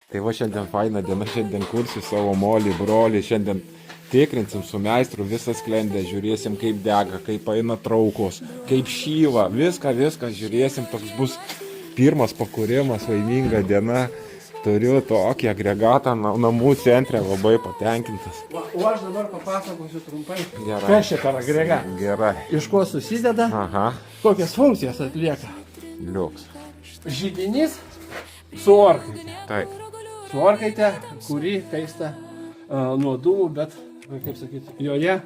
Tai va šiandien faina diena, šiandien kursiu savo molį, brolį, šiandien tikrinsim su meistru visą sklendę, žiūrėsim kaip dega, kaip eina traukos, kaip šyla, viską žiūrėsim, toks bus pirmas pakūrimas, laiminga diena. Turiu tokį agregatą namų centre, labai patenkintas. O aš dabar papasakosiu trumpai, Gerai. kas čia per agregatą. Gerai. Iš ko susideda, Aha, kokias funkcijas atlieka. liuks. Židinys su orkaite. Taip. Su orkaite, kuri kaista nuo dūmų, bet, kaip sakyti, joje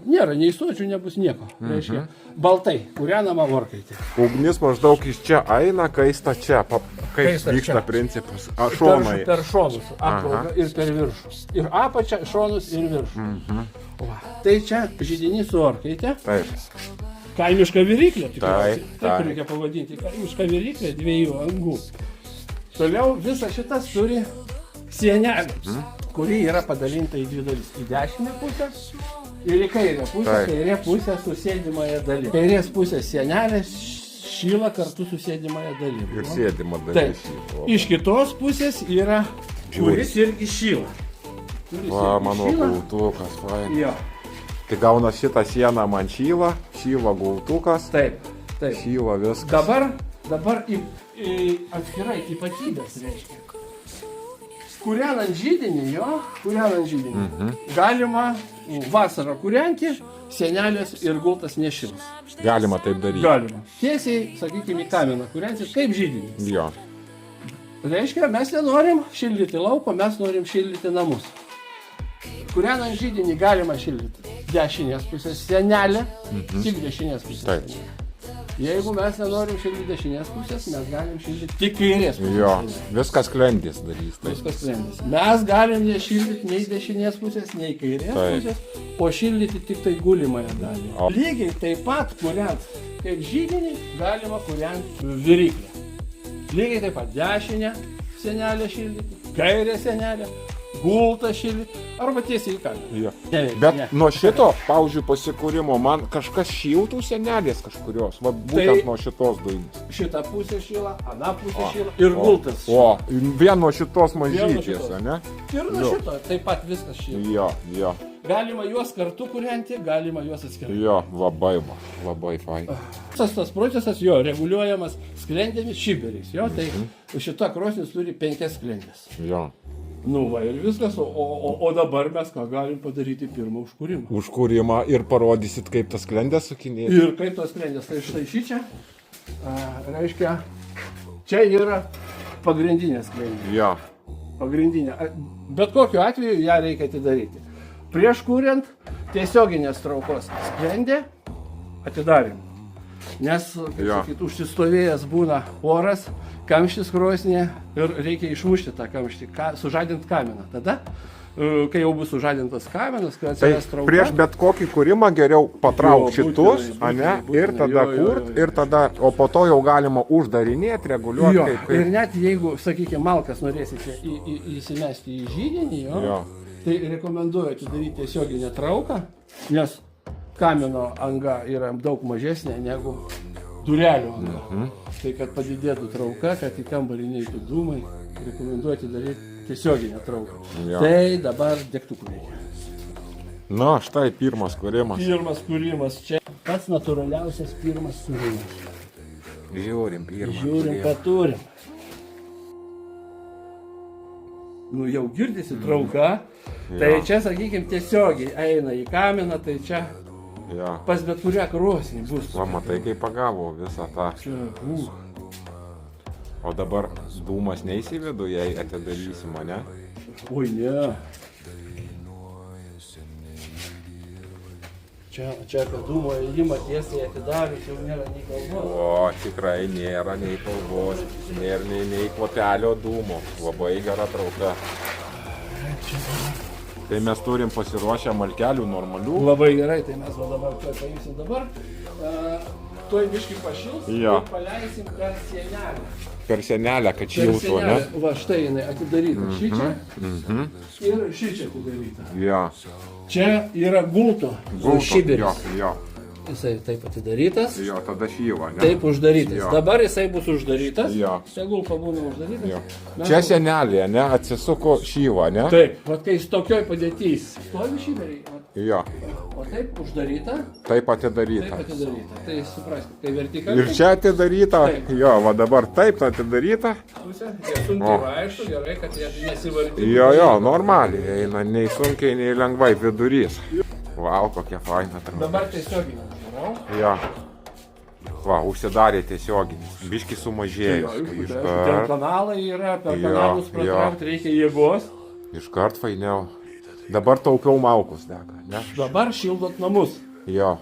nėra nei suodžių, nebus nieko. Reiškia, baltai, kūrenama orkaitė. Ugnis maždaug iš čia eina, kaista čia. Kaip Kaista vyksta čia. principas? Šonai. Per šonus apauga ir per viršų. Ir apačią, šonus ir viršų. Va. Tai čia židinys su orkaitė. Taip. Kaimiška viryklė, tikriausiai. Taip. Taip reikia pavadinti. Kaimiška viryklė 2 angų. Toliau visas šitas turi sienelę, kuri yra padalinta į 2 dalis. Į dešinę pusę ir į kairę pusę. Taip. Kairė pusė su sėdimąją dalim. Kairės pusės sienelė šyla kartu su sėdimąją dalim. Ir sėdima Taip. dalis. Iš kitos pusės yra, kuris irgi šyla. Kuris Va, irgi mano šyla. gultukas, fain. Jo, Tai gauna šitą sieną man šyla gultukas, taip, taip. šyla viskas. Dabar atskirai ypatybės reiškia. Kūrenant židinį, galima vasarą kūrenti, sienelės ir gultas nešils. Galima taip daryti. Galima. Tiesiai, sakykime, į kaminą kūrenti kaip židinį. Jo. Reiškia, mes nenorim šildyti lauko, mes norim šildyti namus. Kūrenant židinį galima šildyti dešinės pusės sienelę, tik dešinės pusės Taip. sienelę. Jeigu mes nenorim šildyti dešinės pusės, mes galim šildyti tik kairės pusės Jo. sienelę. Viskas sklendys darys. Taip. Viskas sprendės. Mes galim nešildyti nei dešinės pusės, nei kairės Taip. pusės, o šildyti tik tai gulimąją dalį. O. Lygiai taip pat, kuriant kaip židinį, galima kuriant viryklę. Lygiai taip pat dešinę sienelę šildyti, kairę sienelę, gultą šildyti, arba tiesiai į kaminą. Jo. Neveikia, Bet ne. nuo šito, pavyzdžiui, pasikūrimo, man kažkas šiltų senelės kažkurios. Va, būtent nuo šitos dujos. Šitą pusę šyla, aną pusę šyla ir gultas. O, vien nuo šitos Vien nuo mažytės, šitos. ne? Ir nuo Jo. šito taip pat viskas šyla. Jo. Galima juos kartu kurianti, galima juos atskirai. Jo, labai fain. Visas tas procesas jo reguliuojamas sklendėmis šiberiais. Jo, tai šita krosnis turi 5 sklendės. Jo. Nu va ir viskas, o dabar mes ką galim padaryti pirmą užkūrimą. Užkūrimą ir parodysit, kaip tas sklendės sukinėti. Ir kaip tos sklendės, tai štai šičia, reiškia, čia yra pagrindinė sklendė. Jo. Pagrindinė. Bet kokiu atveju ją reikia atidaryti. Prieš kuriant tiesioginės traukos sklendę atidarim. Nes, kaip Jo. sakyt, užsistovėjęs būna oras, kamštis krosnėje ir reikia išmušti tą kamštį, sužadinti kaminą. Tada, kai jau bus sužadintas kaminas, kai Tai atsiras trauka. prieš bet kokį kūrimą geriau patraukti Jo, šitus, būtinai, ane, būtinai, ir tada jo. kurt, ir tada, o po to jau galima uždarinėti, reguliuoti. Jo, Kaip, ir net jeigu, sakykime, malkas norėsite įsimesti į židinį, Jo. tai rekomenduoju atidaryti tiesioginę trauką, nes kamino anga yra daug mažesnė negu durelių anga. Tai kad padidėtų trauka, kad į kambarį neįtų dūmai, rekomenduoju atidaryti tiesioginę trauką. Jo. Tai dabar degtukų reikia. Na, štai pirmas kūrimas. Pirmas kūrimas čia. Pats natūraliausias pirmas kūrimas. Žiūrim, pirmas. Žiūrim, ką turim. Nu jau girdisi trauka, tai čia, sakykime, tiesiogiai eina į kaminą, tai čia Jo. pas bet kurią krosnį bus. Va, matai, kaip pagavo visą tą. Čia, O dabar dūmas neįsivedu, jei atidarysim, ne? oi ne. Čia apie dūmo įėjimą tiesiai atidarius jau nėra nei kalbos. O, tikrai nėra nei kalbos, nėra nei kvapelio dūmo. Labai gera trauka. Tai mes turim pasiruošę malkelių normalių. Labai gerai, tai mes va dabar tuoj paimsim dabar. Tuoj biškį pašils Jo. ir paleisim per sienelę. Per senelę, kad Per šiltų, ne? sienelę, va štai jinai atidaryta šičia ir šičia atidaryta. Jo. Čia yra gulto Gulto, šiberis. jo. jisai taip atidarytas, Jo, tada šyva, ne? taip uždarytas. Jo. Dabar jisai bus uždarytas, Jo. tegul pabūna uždarytas. Jo. Mes Čia senelė, ne? Atsisuko šyva, ne? Taip, vat kai jis tokioj padėtys stovi šyberiai, Jo. o taip uždaryta, Taip taip atidaryta. atidaryta. Tai supraskite, kai vertikaliai. Ir čia atidaryta. Taip. Jo, va dabar taip atidaryta. Pusė, jie sunkiai vaikšto, gerai, kad jie nesivartytų. Jo, normaliai eina, nei sunkiai, nei lengvai vidurys. Vau, kokia faina trauka. Dabar tiesiogiai uždarau. Jo. Va, užsidarė tiesioginis. Biški sumažėjo. Ten kanalai yra, per Jo, kanalus jo. pratraukti reikia jėgos. Iškart fainiau. Dabar taupiau malkus dega, ne? Dabar šildot namus. Jo.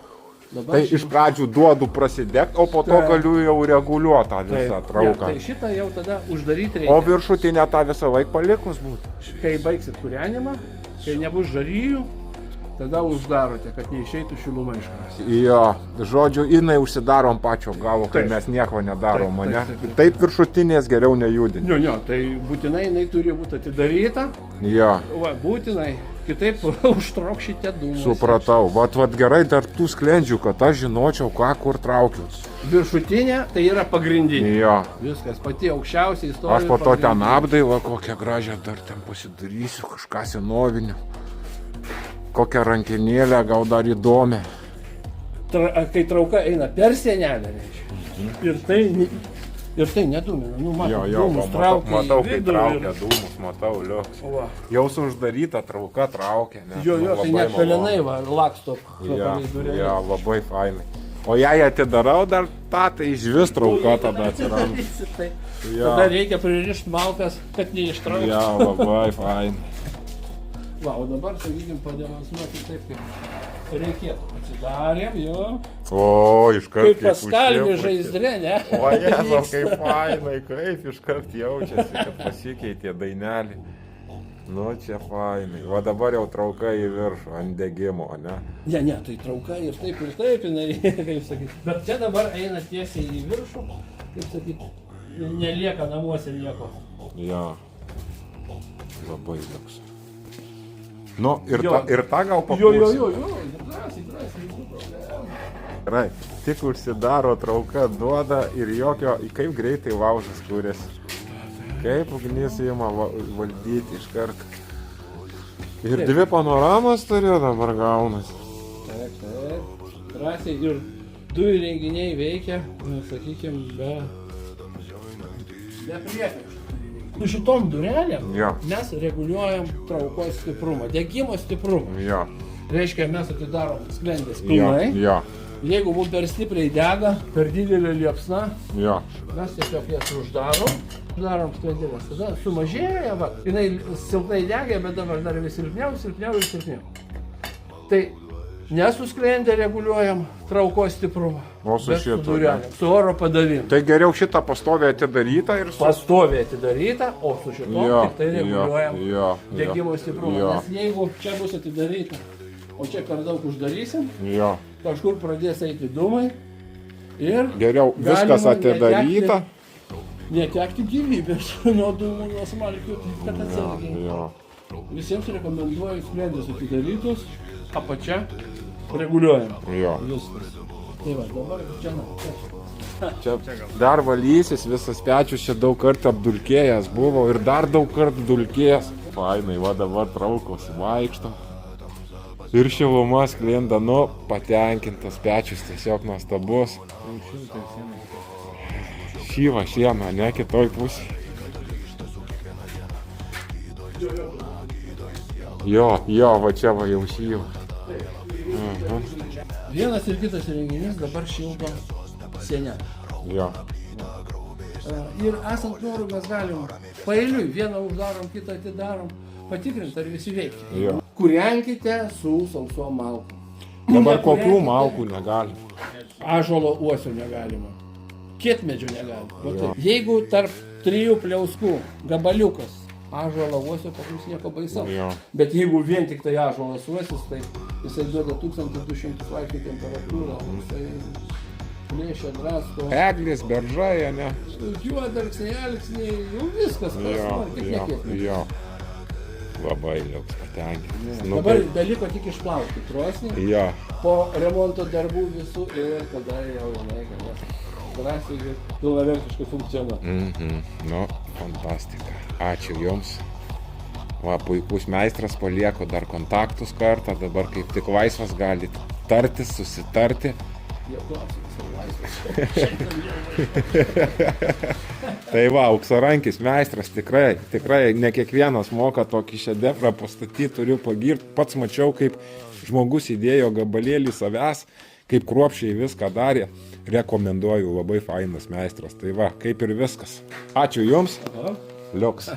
Dabar Tai iš pradžių duodu prasidegti, o po to Taip. galiu jau reguliuoti tą visą Ja, trauką. tai šitą jau tada uždaryti O reikia. viršutinę tą visą laiką palikus būtų. Kai baigsit kūrenimą, kai nebus žaryjų, tada uždarote, kad neišeitų šiluma iš krosnies. Jo, žodžiu, jinai užsidarom pačio galo, kai Taip. mes nieko nedarom, Taip, ne? taip, taip. Taip viršutinės geriau nejudinti. Jo, tai būtinai jinai turi būti atidaryta, Jo, va, būtinai, kitaip užtraukšite dūmus. supratau. Vat gerai dar tų sklendžių, kad aš žinočiau, ką kur traukiu. Viršutinė tai yra pagrindinė. Jo, Viskas, pati aukščiausiai stovi. aš po to ten pagrindinė. apdaivą, kokią gražią dar ten pasidarysiu, kažką senovinio. Kokią rankinėlę, gal dar įdomią. Kai trauka eina per sienelę, reiškia. Ir tai nedūmina. Nu, matot, dūmus traukia matau, į kai vidų traukia ir- dūmus, matau, liu. Va. Jau su uždaryta trauka traukia, ne? Jo, Nu, tai labai net pelenai malonu. va, laksto. Ja, palei durelę. ja, labai fainai. O jei atidarau dar tą, tai iš vis trauka tada atsiranda. Tai Ja. tada reikia pririšti malkas, kad neištrauktų. Ja, labai fainai. Va, o dabar, sakykim, pademonstruoti taip, kaip reikėtų. Atsidarėm, jo. O, iškart Kaip paskalbė užsiepusi. žaizdrė, ne? O, jėzau, kaip fainai, kaip iškart jaučiasi, kad pasikeitė dainelį. Nu, čia fainai. O dabar jau trauka į viršų, ant degimo, ne? Ne, tai trauka ir taip, jinai, kaip sakyti. Bet čia dabar eina tiesiai į viršų, kaip sakyti, nelieka namuose nieko. Ja. Labai toks. Nu, ir Jo. tą gal papūsim. Jo, drąsiai, jokių problemų. Gerai, tik užsidaro trauka duoda ir jokio, kaip greitai laužas kūrėsi. Kaip ugnis įma valdyti iš karto. Ir dvi panoramas turiu dabar gaunas. Taip. Drąsiai ir du įrenginiai veikia, sakykime, be priekaištų. Su šitom durelėm Jo. mes reguliuojam traukos stiprumą, degimo stiprumą. Jo, Reiškia, mes atidarom sklendės jo, pilnai. jo, Jeigu mums per stipriai dega, per didelė liepsna, jo. mes tiesiog jas uždarom sklendėlės. Tada sumažėja, va, jinai silpnai dega, bet dabar dar vis silpniau. Tai nesusklendę reguliuojam traukos stiprumą. O su bet šitu, durelėm, su oro padavimu. Tai geriau šitą pastoviai atidarytą ir su... Pastoviai atidaryta, o su šitom Jo, tik tai reguliuojam jo, degimo stiprumą. jo. Nes jeigu čia bus atidaryta, o čia per daug uždarysim, Jo. kažkur pradės eiti dūmai ir Geriau viskas galima atidaryta. netekti gyvybės nuo dūmų, nuo smalkių, tai kad atsargiai. Jo. Visiems rekomenduoju sklendės atidarytos, apačia reguliuojam. Jo. Viskas. Tai va, dabar čia Čia dar valysis, visas pečius čia daug kartų apdulkėjęs buvo ir dar daug kartų dulkėjęs. Fainai, va dabar traukosi vaikšto. Ir šiluma sklinda, nu, patenkintas pečius tiesiog nuostabus. Šyva šiena, ne kitoj pusėje. Jo, va čia va jau šyva. vienas ir kitas įrenginys dabar šildo sienę. Jo, Ir esant norų mes galim paeiliui, vieną uždarom, kitą atidarom, patikrinti, ar visi veikia. jo. Kūrenkite su sausom malkom. Dabar kokių malkų negalim. Ąžuolo uosio negalima. Kietmedžio negalima. Va taip. Jeigu tarp 3 pliauskų gabaliukas ąžuolo uosio, pas mus nieko baisaus. Jo. Bet jeigu vien tik tai ąžuolas uosis, tai jisai duoda 1200 laipsnių temperatūrą. Jisai plėšia, drasko. Eglės, beržai, ne? Juodarksniai, alksniai, jau viskas, kas Jo, nori, tik jo, nekietmedžiai. jo. Labai liuks patenkintas. Nu, Dabar beliko tik išplauti krosnį jo, po remonto darbų visų ir tada jau jinai galės drąsiai ir pilnavertiškai funkcionuoti. nu, fantastika. Ačiū Jums. Va, puikus meistras, palieku dar kontaktus kartą, dabar kaip tik laisvas galit tartis, susitarti. Jau klausimas ir laisvas. Tai va, auksarankis meistras, tikrai ne kiekvienas moka tokį šedevrą pastatyti, turiu pagirti. Pats mačiau, kaip žmogus įdėjo gabalėlį savęs, kaip kruopščiai viską darė. Rekomenduoju, labai fainas meistras. Tai va, kaip ir viskas. Ačiū Jums. Liuks.